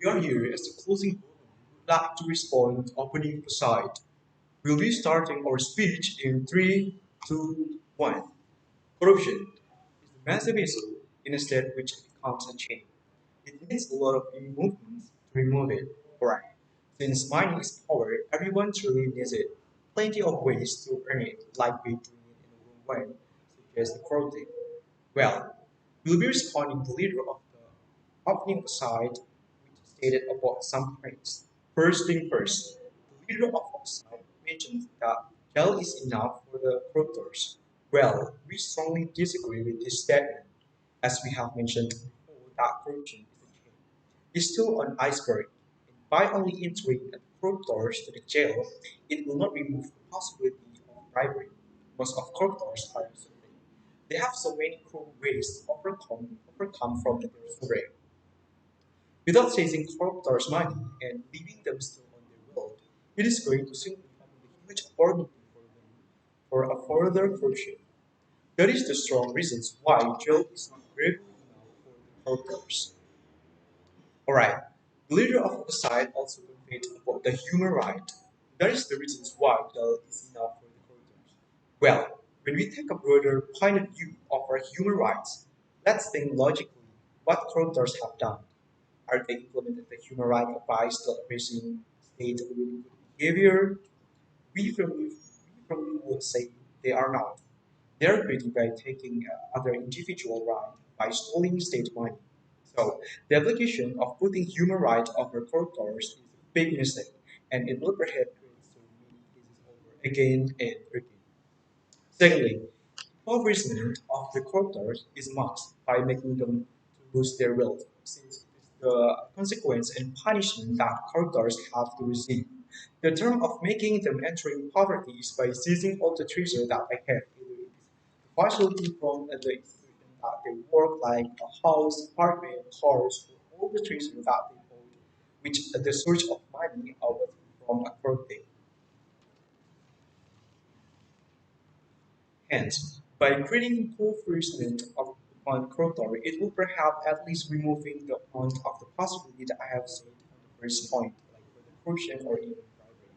We are here as the closing moment. Would like to respond opening aside. We'll be starting our speech in three, two, one. Corruption is the massive issue in a state which becomes a chain. It needs a lot of movements to remove it. Alright. Since mining is power, everyone truly needs it. Plenty of ways to earn it, like we doing it in a wrong way, such as the corrupting. Well, we'll be responding to the leader of the opening side, which stated about some points. First thing first, the leader of Oxide mentioned that jail is enough for the corruptors. Well, we strongly disagree with this statement, as we have mentioned before that corruption is a chain. It's still an iceberg, and by only entering the corruptors to the jail, it will not remove the possibility of bribery. Most of corruptors are survey. They have so many cruel ways to overcome from their survey. Without chasing corruptors' money and leaving them still on their road, it is going to simply open a huge opportunity for them for a further corruption. That is the strong reasons why jail is not very good enough for the corruptors. Alright, the leader of the side also conveyed about the human right. That is the reasons why jail is enough for the corruptors. Well, when we take a broader point of view of our human rights, let's think logically what corruptors have done. Are they implemented the human right by still appraising state with good behavior? We firmly would say they are not. They are greedy by taking other individual right by stealing state money. So the application of putting human rights over corruptors is a big mistake, and it will perhaps create so many cases over again and again. Secondly, impoverishment of the corruptors is marked by making them to lose their wealth, since it is the consequence and punishment that corruptors have to receive. The term of making them entering poverty is by seizing all the treasure that they have, either it is facility from the institution that they work, like a house, apartment, cars, or all the treasure that they hold, which the source of money was from a corrupt. Hence, by creating enforcement of on creditor, it will perhaps at least removing the amount of the possibility that I have said on the first point, like for the corruption or even bribery.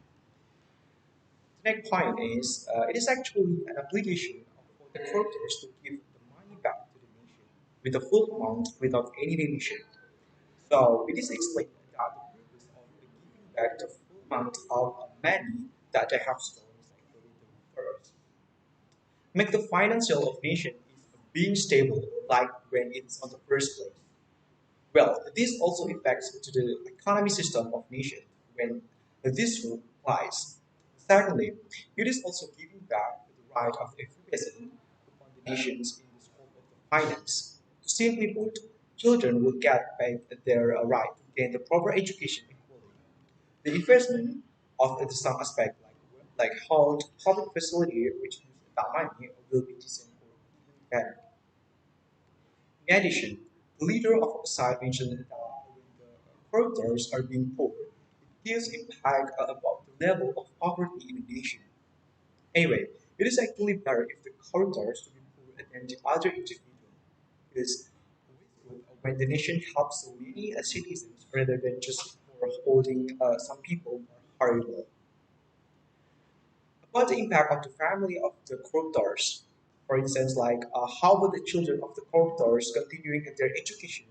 The next point is it is actually an obligation for the creditors to give the money back to the nation with the full amount without any remission. So it is explained that the purpose of the giving back the full amount of money that they have stolen is actually to first make the financial of nation is being stable like when it's on the first place. Well, this also affects to the economy system of nation when this rule applies. Secondly, it is also giving back the right of every peasant upon the nations in the scope of the finance. Simply put, children will get back their right to gain the proper education equally. The investment of some aspect like health, public facility, which means that money will be decent or better. In addition, the leader of the side mentioned that when the corridors are being poor, it gives impact about the level of poverty in the nation. Anyway, it is actually better if the corridors to be poor than the other individual. Because when the nation helps so many citizens rather than just for holding some people are horrible. About the impact of the family of the corridors. For instance, like how will the children of the corridors continuing their education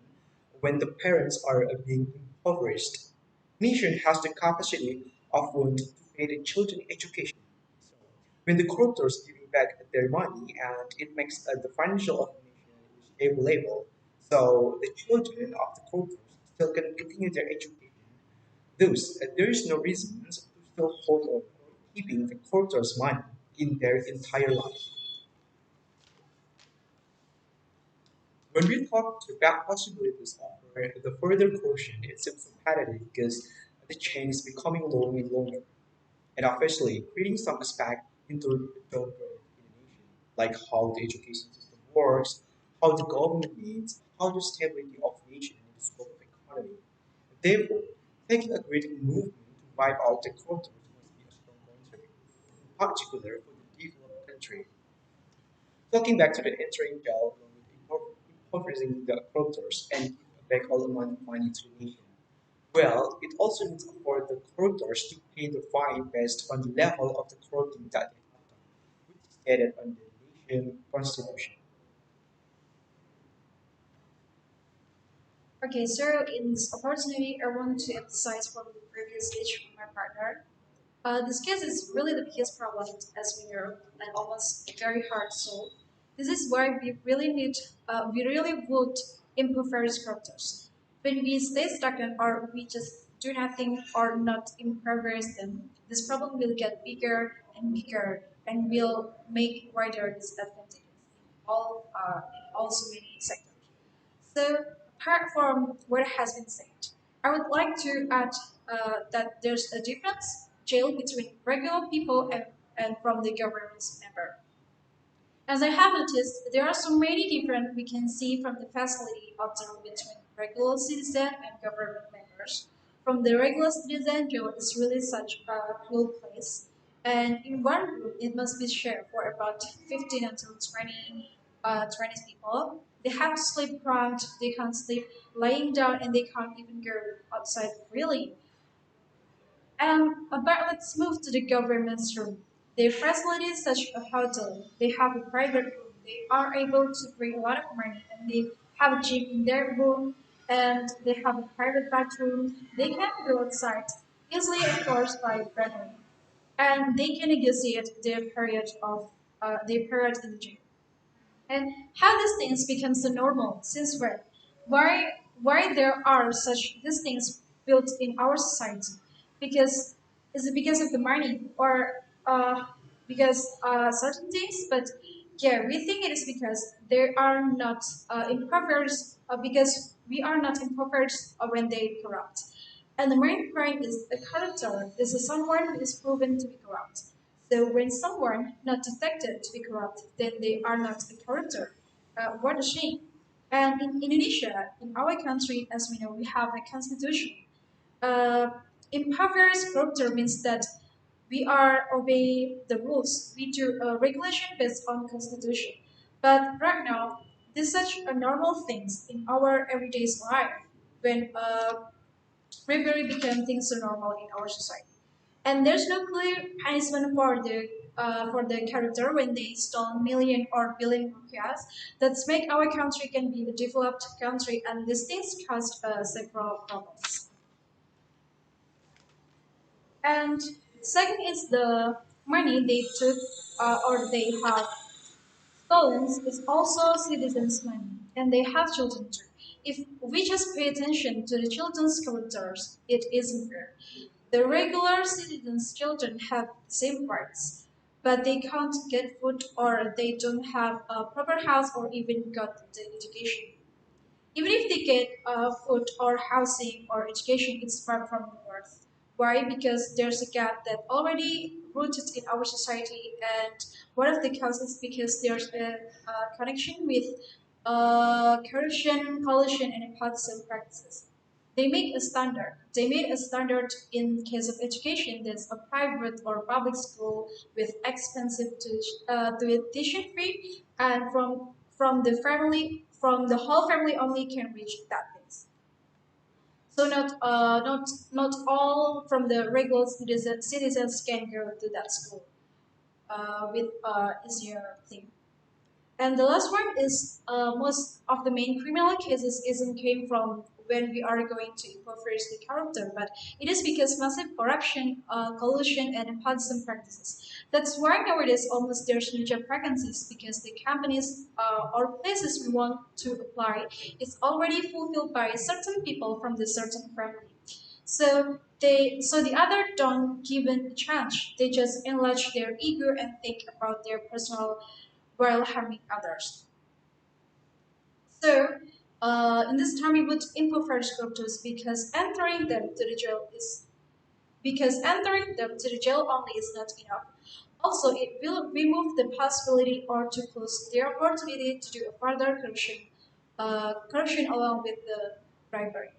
when the parents are being impoverished? Nation has the capacity of want to pay the children education. So when the corridors giving back their money and it makes the financial of the nation stable level, so the children of the corridors still can continue their education. Thus, there is no reason to still hold on keeping the quarter's money in their entire life. When we talk about possibilities of the further caution, it seems competitive because the chain is becoming longer and longer, and obviously creating some aspect into the growth in the nation, like how the education system works, how the government needs, how the stability of nation and the scope of economy. Therefore, taking a great movement to wipe out the corruptors must be a strong country, in particular for the developed country. Talking back to the entering jail along with impoverishing the corruptors and give back all the money to the nation. Well, it also needs for the corruptors to pay the fine based on the level of the corrupting that they have done, which is stated on the nation constitution. Okay, so in this opportunity, I want to emphasize from the previous stage from my partner. This case is really the biggest problem as we know, and almost very hard to solve. This is why we really would impoverish sculptors. When we stay stagnant or we just do nothing or not impoverish them, this problem will get bigger and bigger and will make wider disadvantages in all so many sectors. So, apart from what has been said, I would like to add that there's a difference jail between regular people and from the government's member. As I have noticed, there are so many different we can see from the facility observed between regular citizen and government members. From the regular citizen, jail is really such a cool place, and in one room it must be shared for about 15 until 20 people. They have to sleep cramped, they can't sleep lying down, and they can't even go outside freely. But let's move to the government's room. Their facilities, such a hotel, they have a private room. They are able to bring a lot of money, and they have a gym in their room, and they have a private bathroom. They can go outside easily, of course, by family, and they can negotiate their period in the gym. And how these things become so normal since when? Why there are such these things built in our society? Because is it because of the money or because certain things? But yeah, we think it is because they are not impoverished because we are not impoverished when they corrupt. And the main point is a character is someone who is proven to be corrupt. So when someone not detected to be corrupt, then they are not a character. What a shame. And in Indonesia, in our country, as we know, we have a constitution. Uh, Impoverished character means that we are obey the rules. We do a regulation based on constitution. But right now, this is such a normal things in our everyday life when bribery became things so normal in our society. And there's no clear punishment for the character when they stole million or billion rupiahs. That's make our country can be a developed country, and these things caused several problems. And second is the money they took or they have stolen is also citizens' money, and they have children too. If we just pay attention to the children's characters, it isn't fair. The regular citizens' children have the same rights, but they can't get food or they don't have a proper house or even got the education. Even if they get food or housing or education, it's far from the worth. Why? Because there's a gap that already rooted in our society, and one of the causes because there's a connection with corruption, pollution, and partisan practices. They make a standard. They made a standard in case of education. There's a private or public school with expensive tuition fee, and from the whole family only can reach that things. So not all from the regular citizens can go to that school with easier thing. And the last one is most of the main criminal cases isn't came from when we are going to impoverish the character, but it is because massive corruption, collusion, and partisan practices. That's why nowadays almost there's no job vacancies because the companies or places we want to apply is already fulfilled by certain people from the certain family. So the other don't given a chance. They just enlarge their ego and think about their personal while harming others. So, in this time, we would impoverish sculptors because entering them to the jail only is not enough. Also, it will remove the possibility or to close their opportunity to do a further corruption along with the bribery.